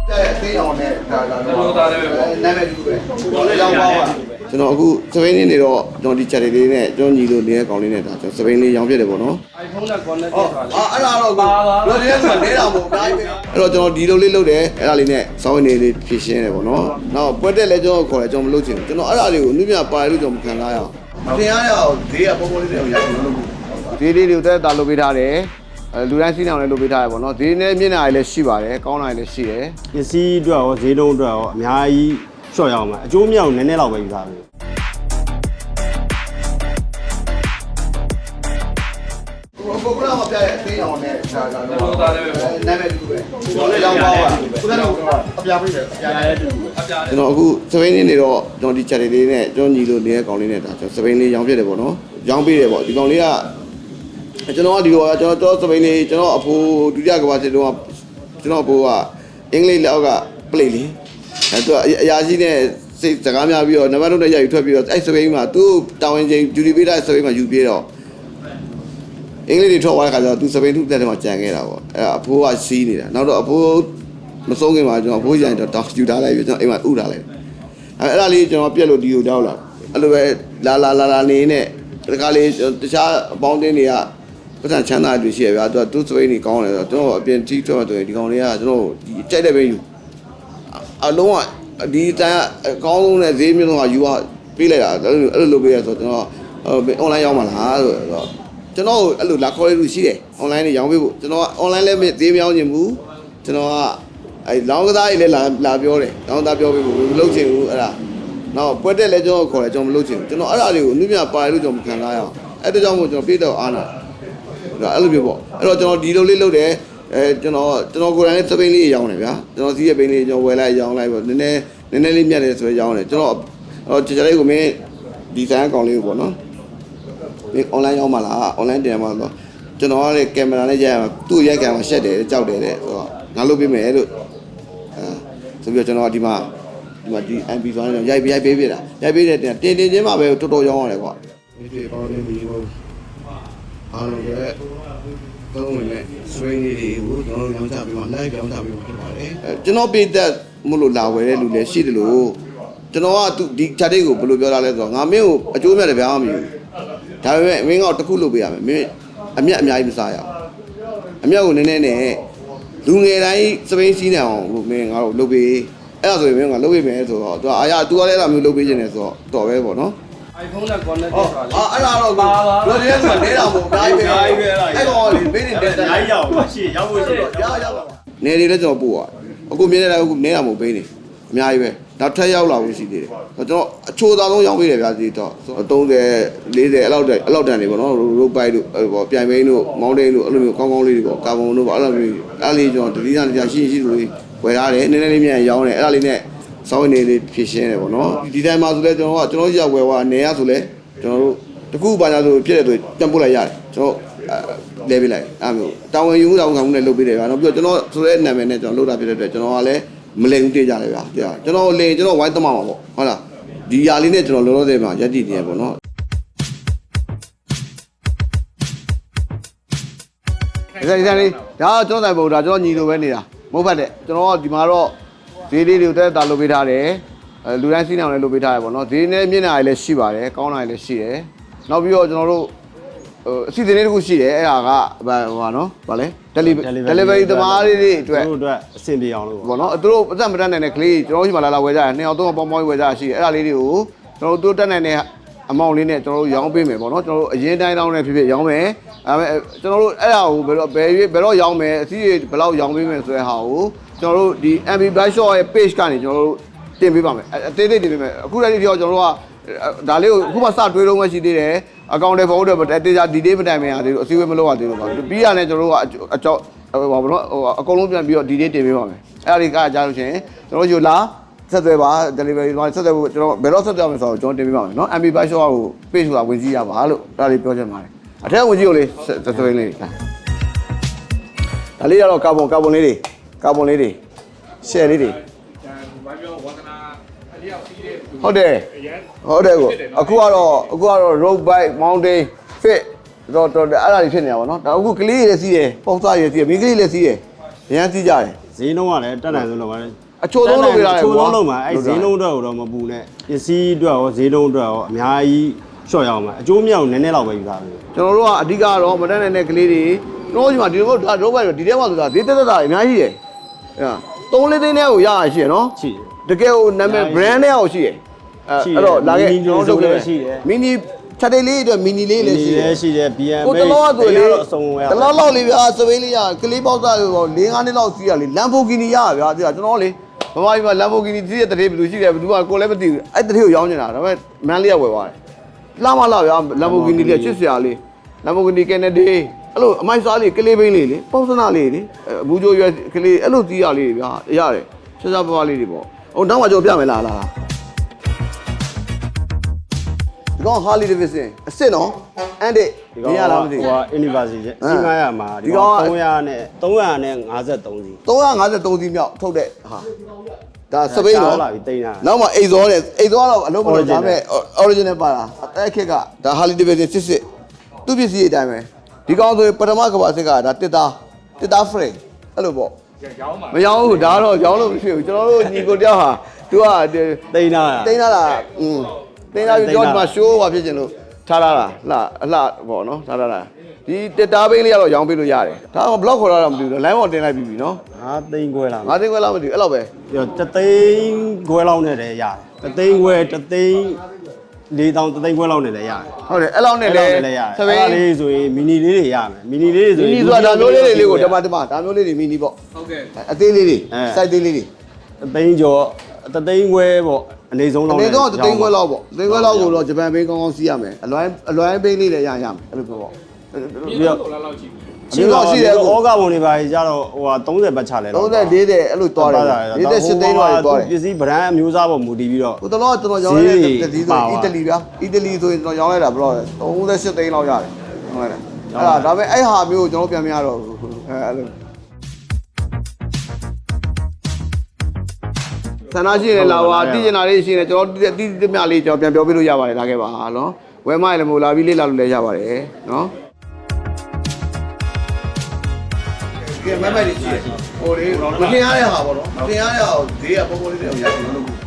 သိအောင်နဲ့ဒါလိုသားလည်းပဲနာမည်တူပဲကျောင်းပေါင်းပါကျွန်တော်အခုစပိန်နေတော့ကျွန်တော်ဒီ channel လေးနဲ့ကျွန်တော်ညီလို့နေတဲ့ကောင်လေးနဲ့ဒါကျွန်တော်စပိန်လေးရောင်းပြတယ်ပေါ့နော် iPhone နဲ့ connect လုပ်တာလေအဲ့ဒါတော့ဘယ်လိုလဲဆိုနေတာမို့တိုင်းပဲအဲ့တော့ကျွန်တော်ဒီလိုလေးလုပ်တယ်အဲ့ဒါလေးနဲ့စောင်းနေလေးဖြည့်ရှင်းတယ်ပေါ့နော်နောက်ပွဲတက်လဲကျွန်တော်ခေါ်တယ်ကျွန်တော်မလုပ်ချင်ဘူးကျွန်တော်အဲ့ဒါလေးကိုအနုပြပါရလို့ကျွန်တော်မခံစားရအောင်သင်ရရအောင်ဈေးကပုံပုံလေးတွေရအောင်လုပ်ဖို့ဈေးလေးတွေကိုတက်တာလုပ်ပေးထားတယ်လူတိုင်းစီးနေအောင်လည်းလုပ်ပေးထားရပေါ့နော်ဈေးနဲ့မျက်နှာရည်လည်းရှိပါတယ်ကောင်းတာလည်းရှိတယ်ပစ္စည်းအတွက်ရောဈေးနှုန်းအတွက်ရောအများကြီးလျှော့ရအောင်ပါအကျိုးမြောက်နည်းနည်းလောက်ပဲယူထားတယ်ဘုရားမပြရဲ့သိအောင်နဲ့ဒါလိုသားလည်းပဲနာမည်တူပဲကျောင်းပေါင်းပါခုနကအပြာပေးတယ်အပြာလည်းတူပဲကျွန်တော်အခုစပိန်နေတော့ကျွန်တော်ဒီ channel လေးနဲ့ကျွန်တော်ညီလို့နေတဲ့ကောင်လေးနဲ့ဒါကျွန်တော်စပိန်လေးရောင်းပြတယ်ပေါ့နော်ရောင်းပေးတယ်ပေါ့ဒီကောင်လေးကကျွန်တော်ကဒီလိုကျွန်တော်စပိန်လေးကျွန်တော်အဖိုးဒုတိယကမ္ဘာစစ်တုန်းကကျွန်တော်အဖိုးကအင်္ဂလိပ်လောက်ကပလိတ်လေးအဲသူအရာရှိနဲ့စိတ်စကားများပြီးတော့နံပါတ်2နဲ့ရိုက်ထွက်ပြီးတော့အဲ့စပိန်မှာသူ့တာဝန်ချင်းဂျူဒီပေးတဲ့စပိန်မှာယူပြေးတော့အင်္ဂလိပ်တွေထွက်သွားတဲ့ခါကျတော့သူစပိန်ထုတက်တယ်မှာကြံခဲ့တာပေါ့အဲ့အဖိုးကစီးနေတာနောက်တော့အဖိုးမဆုံးခင်မှာကျွန်တော်အဖိုးကြံတော့တောင်းယူထားလိုက်ပြီးကျွန်တော်အိမ်မှာဥထားလိုက်အဲ့ဒါလေးကျွန်တော်ပြက်လို့ဒီကိုတောက်လာအဲ့လိုပဲလာနေနဲ့တခါလေးတခြားအပေါင်းတင်းတွေကပတ်စံချမ်းသာတွေရှိရဗျာသူစပိန်တွေကောင်းတယ်ဆိုတော့ကျွန်တော်အပြင်တီးထွက်မှဆိုရင်ဒီကောင်တွေကကျွန်တော်ဒီကြိုက်တဲ့ပဲယူအလုံးကဒီတန်အကောင်းဆုံးနဲ့ဈေးမြင့်ဆုံးကယူပေးလိုက်တာအဲ့လိုလုပ်ပေးရဆိုတော့ကျွန်တော် online ရောက်မှာလားဆိုတော့ကျွန်တော်အဲ့လိုလာခေါ်ရလို့ရှိတယ် online တွေရောင်းပေးဖို့ကျွန်တော်က online လည်းဈေးမရောင်းချင်ဘူးကျွန်တော်ကအဲ့လောင်းကစားကြီးလည်းလာပြောတယ်လောင်းသားပြောပေးဖို့မလုပ်ချင်ဘူးအဲ့ဒါနောက်ပွဲတက်လည်းကျွန်တော်ခေါ်တယ်ကျွန်တော်မလုပ်ချင်ဘူးကျွန်တော်အဲ့ဒါတွေကိုအနုပြပါရလို့ကျွန်တော်မခံစားရအောင်အဲ့ဒါကြောင့်မို့ကျွန်တော်ပြေးတော့အားနာအဲ့လိုပြောပေါ့အဲ့တော့ကျွန်တော်ဒီလိုလေးလုပ်တယ်ကျွန်တော်ကိုယ်တိုင်လည်းစပိန်လေးရောင်းတယ်ဗျာကျွန်တော်စီးရဲ့ပိန်လေးကျွန်တော်ဝယ်လိုက်ရောင်းလိုက်ပေါ့နည်းနည်းလေးမြတ်တယ်ဆိုရင်ရောင်းတယ်ကျွန်တော်ချာလေးကိုမင်းဒီဇိုင်းအကောင်လေးကိုပေါ့နော်မင်း online ရောင်းမှာလား online တင်မှာဆိုကျွန်တော်ကလည်းကင်မရာနဲ့ရိုက်ရမှာသူ့ရိုက်ကင်မှာရှက်တယ်ကြောက်တယ်တဲ့ဆိုတော့ငါလုပ်ပေးမယ်လို့ဆိုပြီးတော့ကျွန်တော်ဒီမှာဒီ MP ဆိုတော့ရိုက်ပေးပြတာရိုက်ပေးတဲ့တင်ချင်းမှာပဲတော်တော်ရောင်းရတယ်ကွာဒီပေါင်းနေပြီဟိုအားလုံးပဲသုံးဝင်နဲ့ swing တွေကိုကျွန်တော်ရောင်းချပေးမှာ live ရောင်းချပေးမှာဖြစ်ပါတယ်ကျွန်တော်ပေးသက်မလို့လာဝယ်တဲ့လူလည်းရှိတယ်လို့ကျွန်တော်ကသူဒီ chat တွေကိုဘယ်လိုပြောတာလဲဆိုတော့ငါမင်းကိုအကျိုးမြတ်တယ်ဗျာမယူဒါပေမဲ့မင်းကတခုလုပ်ပေးရမယ်မင်းအမြတ်အများကြီးမစားရအောင်အမြတ်ကိုနည်းနည်းနဲ့လူငယ်တိုင်းစပိန်စီးနေအောင်မင်းငါတို့လုပ်ပေးအဲ့ဒါဆိုရင်မင်းကလုပ်ပေးမယ်ဆိုတော့သူကအာရသူကလည်းအဲ့လိုမျိုးလုပ်ပေးခြင်းနဲ့ဆိုတော့တော်ပဲပေါ့နော်iPhone နဲ့ connect လုပ်တာလေအဲ့ဒါတော့ဘယ်လိုလဲဆိုနေတာမို့တိုင်းပဲအဲ့ကောင်လေးမင်းနေတယ်အားရောက်ပါရှေ့ရောက်ဖို့ရှိတယ်ရောက်ပါနေနေလည်းကျွန်တော်ပို့ရအခုမြင်နေတာအခုနေတာမို့ပေးနေအများကြီးပဲနောက်ထပ်ရောက်လာဖို့ရှိသေးတယ်ကျွန်တော်အချိုးသားဆုံးရောက်ပေးတယ်ဗျာဒီတော့30 40အဲ့လောက်တန်နေပေါ့နော်ရိုးပိုက်တို့ပေါ့ပြိုင်ဘိန်းတို့မောင်းတိန်တို့အဲ့လိုမျိုးကောင်းကောင်းလေးတွေပေါ့ကာဗွန်တို့ပေါ့အဲ့လိုမျိုးအဲ့လေးကျွန်တော်တတိယတရားရှိလို့ဝယ်ထားတယ်နည်းနည်းလေးမြန်ရောင်းတယ်အဲ့ဒါလေးနဲ့စောင်းနေလေးဖြည့်ရှင်းတယ်ပေါ့နော်ဒီတိုင်းမှာဆိုလဲကျွန်တော်ရဝယ်သွားနေရဆိုလဲကျွန်တော်တို့တကူပါညာဆိုပြည့်တဲ့ဆိုပြန်ပို့လိုက်ရတယ်ကျွန်တော်လဲပေးလိုက်အဲ့မျိုးတောင်းဝင်ယူမှုတောင်းခံမှုနဲ့လုပ်ပေးတယ်ဗျာနော်ပြီးတော့ကျွန်တော်ဆိုတဲ့နာမည်နဲ့ကျွန်တော်လုပ်တာဖြစ်တဲ့အတွက်ကျွန်တော်ကလည်းမလိမ်ဘူးတည်ကြတယ်ဗျာကျွန်တော်လိမ်ကျွန်တော်ဝိုင်းသမားမှာပေါ့ဟုတ်လားဒီຢာလေးနဲ့ကျွန်တော်လောလောဆယ်မှာရက်တည်နေရပေါ့နော်ဒီစားလေးဒါကျွန်တော်တိုင်ပုံဒါကျွန်တော်ညီလိုပဲနေတာမဟုတ်ဖတ်တဲ့ကျွန်တော်ကဒီမှာတော့ဈေးလေးတွေကိုတက်တာလုပ်ပေးထားတယ်လူတိုင်းစီးနေအောင်လည်းလုပ်ပေးထားရပေါ့နော်ဈေးနဲ့မျက်နှာရည်လည်းရှိပါတယ်ကောင်းတာလည်းရှိတယ်နောက်ပြီးတော့ကျွန်တော်တို့အစီအစဉ်လေးတစ်ခုရှိတယ်အဲ့ဒါကဟိုဟာနော်ဗာလဲ delivery သမားလေးတွေအတွက်တို့အတွက်အဆင်ပြေအောင်လို့ပေါ့နော်သူတို့အသက်မတက်နိုင်တဲ့ကလေးကျွန်တော်တို့ဒီမှာလာဝယ်ကြတယ်2ယောက်3ယောက်ပေါင်းဝယ်ကြတာရှိတယ်အဲ့ဒါလေးတွေကိုကျွန်တော်တို့တက်နိုင်တဲ့အမောင့်လေးနဲ့ကျွန်တော်တို့ရောင်းပေးမယ်ပေါ့နော်ကျွန်တော်တို့အရင်တိုင်းတောင်းနဲ့ဖြစ်ရောင်းမယ်ဒါပေမဲ့ကျွန်တော်တို့အဲ့ဒါကိုဘယ်တော့ရောင်းမယ်အစီအစဉ်ဘယ်လောက်ရောင်းပေးမယ်ဆိုတဲ့ဟာကိုကျွန်တော်တို့ဒီ MB Buy Shop ရဲ့ page ကနေကျွန်တော်တို့တင်ပေးပါမယ်အသေးသေးတင်ပေးမယ်အခုတည်းဒီတော့ကျွန်တော်တို့ကဒါလေးကိုအခုမှစတွေးလုံးပဲရှိသေးတယ်အကောင့်တွေဖုန်းတွေတေချာဒီဒေးမတိုင်မရသေးဘူးအစည်းအဝေးမလုပ်ရသေးဘူးပါပြီးရနဲ့ကျွန်တော်တို့ကအကြောက်ဘာလို့အကုန်လုံးပြန်ပြီးတော့ဒီဒေးတင်ပေးပါမယ်အဲ့ဒါလေးကကြားလို့ရှိရင်ကျွန်တော်ယူလာဆက်သွယ်ပါ delivery မှာဆက်သွယ်ဖို့ကျွန်တော်ဘယ်တော့ဆက်သွယ်မယ်ဆိုတော့ကျွန်တော်တင်ပေးပါမယ်နော် MB Buy Shop ကို page ကဝင်ကြည့်ရပါလို့ဒါလေးပြောချင်ပါတယ်အထက်ဝင်ကြည့်ကိုလေးဆက်သွယ်လေးဒါလေးကတော့ကာဗွန်လေးတွေ share လေးတွေဟုတ်တယ်ကိုအခုကတော့ road bike mountain fit တော့အဲ့ဒါတွေဖြစ်နေတာပါเนาะဒါအခုကလေးတွေလည်းစီးတယ်ပေါက်စားတွေစီးတယ်မိန်းကလေးလည်းစီးတယ်ရမ်းစီးကြတယ် ဈေးနှုန်းကလည်းတက်နိုင်ဆုံးတော့ပါလေ အချို့သုံးလုပ်ပြရတယ် အချို့သုံးလုံးမှာအဲ့ဈေးနှုန်းအတွက်တော့မပူနဲ့ပစ္စည်းအတွက်ရောဈေးနှုန်းအတွက်ရောအများကြီးလျှော့ရအောင်ပါအကျိုးမြောက်နည်းနည်းလောက်ပဲယူထားတယ် ကျွန်တော်တို့ကအဓိကတော့မတန်းတဲ့ကလေးတွေတို့ဒီမှာဒီလိုတော့ဘက်ဒီထဲမှာဆိုတာဒေသသက်တာအများကြီးရယ်အဲ3-4သိန်းနဲ့ကိုရရရှိရနော် ရှိ တကယ်ကိုနာမည် brand နဲ့ကိုရှိရယ်အဲ့တော့လာခဲ့ကျွန်တော်တို့မီနီချက်တေးလေးအတွက်မီနီလေးလည်းရှိတယ် ရှိတယ် BM ကိုတလောကဆိုလေ အစုံဝယ် တလောလောက်လေးဗျာစပိန်လေးရကလေးပေါက်သားဆို4-5နှစ်လောက်စီးရလေလမ်ဘိုဂီနီရဗျာကျွန်တော်လေဗမာပြည်မှာလမ်ဘိုဂီနီစီးတဲ့တရေဘယ်လိုရှိတယ်ဘယ်သူကကိုလည်းမသိဘူးအဲ့တရေကိုရောင်းနေတာဒါပေမဲ့မန်လေးကဝယ်သွားတယ်လှမလှဗျာလမ်ဘိုဂီနီလေးချစ်စရာလေးလမ်ဘိုဂီနီကနေဒီအဲ့လိုအမိုက်စားလေးကလေးဘိန်းလေးလေပေါစနာလေးလေဘူးချိုရွယ်ကလေးအဲ့လိုစီးရလေးဗျာရတယ်ဆက်စားပွားလေးတွေပေါ့ဟိုနောက်မှကြောပြမယ်လားဒီကောင်ဟာလီဒေးဗစ်ဆင်အစ်စ်နော်အန်ဒီမရလားမသိဘူး ဟို University စီ900မှာဒီကောင်353စီ353စီးမြောက်ထုတ်တဲ့ဟာဒါစပိန်နော် လာပြီတိန်းတာ နောက်မှအိတ်ဇောနဲ့အိတ်ဇောကတော့အလုံးမလို့ဒါပေမဲ့ original ပါတာအဲ့ခက်ကဒါဟာလီဒေးဗစ်ဆင်စစ်သူ့ပစ္စည်းအတိုင်းပဲဒီကောင်ဆိုပထမကဘာစစ်ကဒါတစ်သား frame အဲ့လိုပေါ့မရောင်းဘူးဒါတော့ရောင်းလို့မရှိဘူးကျွန်တော်တို့ညီကိုတယောက်ဟာသူက တိန်းတာ တင်းလာတာတင်းလာပြီးကြောဒီမှာ show ပါဖြစ်ချင်လို့ထားလာတာလှအလှပေါ့နော်ထားလာတာဒီတက်တားဘိန်းလေးကတော့ရောင်းပေးလို့ရတယ်ဒါက block ခေါ်တာတော့မသိဘူး line ပေါ်တင်လိုက်ပြီနော် 5သိန်းခွဲလား 5သိန်းခွဲလောက်မသိဘူးအဲ့လောက်ပဲ ပြီးတော့3သိန်းခွဲလောက်နဲ့လည်းရတယ်3သိန်းခွဲ3သိန်း4000 3သိန်းခွဲလောက်နဲ့လည်းရတယ် ဟုတ်တယ်အဲ့လောက်နဲ့လည်းစပိန် လေးဆိုရင်မီနီလေးတွေရမယ်မီနီလေးတွေဆို မီနီဆိုတာဒါမျိုးလေးတွေကိုတမဒါမျိုးလေးတွေမီနီပေါ့ ဟုတ်ကဲ့ အသေးလေးတွေ size သေးလေးတွေ 3သိန်းကျော်3သိန်းခွဲပေါ့အနေဆုံးလောက် အနေတော့3သိန်းခွဲလောက်ပေါ့3သိန်းခွဲလောက်ကိုတော့ဂျပန်ဘိန်းကောင်းကောင်းစီးရမယ်အလွမ်းဘိန်းလေးလည်းရရမယ်အဲ့လိုပေါ့ ပြီးတော့လောက်လောက်ကြည့် ရှင်းတော့ရှိတယ်ကို ဩဃဝင်တွေပါကြတော့ဟိုဟာ30ပတ်ချလဲ 30 40အဲ့လိုသွားတယ်48သိန်းတော့သွားတယ် ပစ္စည်းဗရန်အမျိုးသားပေါ်မူတည်ပြီးတော့ ဟိုတော့ကျွန်တော်ရောင်းလိုက်တဲ့တတိဆိုအီတလီဗျာအီတလီဆိုရင်ကျွန်တော်ရောင်းလိုက်တာဘယ်လိုလဲ38သိန်းလောက်ရတယ်ဟုတ်လားအဲ့ဒါပေမဲ့အဲ့ဟာမျိုးကိုကျွန်တော်ပြန်မရတော့ဘူးအဲ့လိုဆန္ဒရှိရင်လာပါတည်ကျင်တာလေးရှိရင်ကျွန်တော်တည်တမျှလေးကျွန်တော်ပြန်ပြောပြလို့ရပါတယ်လာခဲ့ပါနော်ဝယ်မရလည်းမဟုတ်လာပြီးလေးလာလို့လည်းရပါတယ်နော်ကဲမမိုက်လေးရှိတယ်ဟိုလေမတင်ရတဲ့ဟာပေါ့နော်မတင်ရတဲ့ဟာကိုဈေးကပုံပုံလေးတွေရတယ်လို့